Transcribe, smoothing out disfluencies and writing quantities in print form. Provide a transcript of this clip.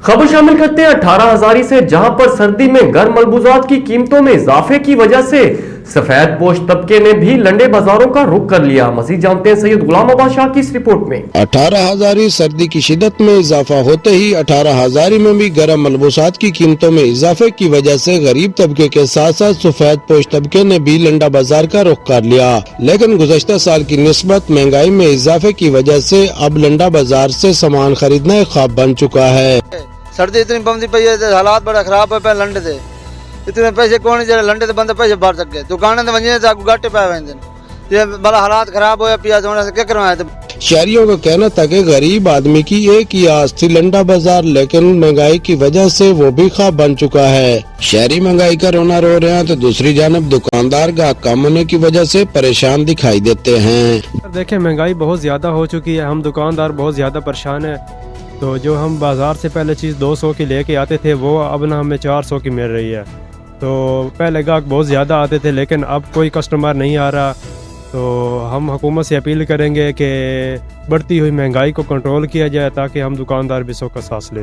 खबर शामिल करते हैं 18,000 से, जहां पर सर्दी में गर्म मलबूजात की कीमतों में इजाफे की वजह से सफेद पोश तबके ने भी लंडे बाजारों का रुख कर लिया। मजीद जानते हैं सैयद गुलाम अब्बास शाह की इस रिपोर्ट में। 18,000 सर्दी की शिद्दत में इजाफा होते ही 18,000 में भी गर्म मलबूसात की कीमतों में इजाफे की वजह से गरीब तबके के साथ साथ सफेद पोश तबके ने भी लंडा बाजार का रुख कर लिया। लेकिन गुज़श्ता साल की निस्बत महंगाई में इजाफे की वजह से अब लंडा बाजार से सामान खरीदना एक ख्वाब बन चुका है। सर्दी इतनी पवंदी पई है, हालात बड़ा खराब है। पे लंडे थे इतने पैसे कौन जे लंडे ते बंदे पैसे भर सके, दुकानें ते वंजे ते घाटे पै वेंदे ये बड़ा हालात खराब होया पिया तो उन्हें क्या करवाया। तो शहरियों का कहना था कि गरीब आदमी की एक ही आस थी लंडा बाजार, लेकिन महंगाई की वजह से वो भी ख्वाब बन चुका है। शहरी महंगाई का रोना रो रहे हैं तो दूसरी जानब दुकानदार गाहक कम होने की वजह से परेशान दिखाई देते हैं। देखें, महंगाई बहुत ज्यादा हो चुकी है, हम दुकानदार बहुत ज्यादा परेशान है। तो जो हम बाजार से पहले चीज़ 200 की लेके आते थे वो अब ना हमें 400 की मिल रही है। तो पहले गाहक बहुत ज़्यादा आते थे लेकिन अब कोई कस्टमर नहीं आ रहा। तो हम हुकूमत से अपील करेंगे कि बढ़ती हुई महंगाई को कंट्रोल किया जाए ताकि हम दुकानदार भी सौ का सांस ले सकें।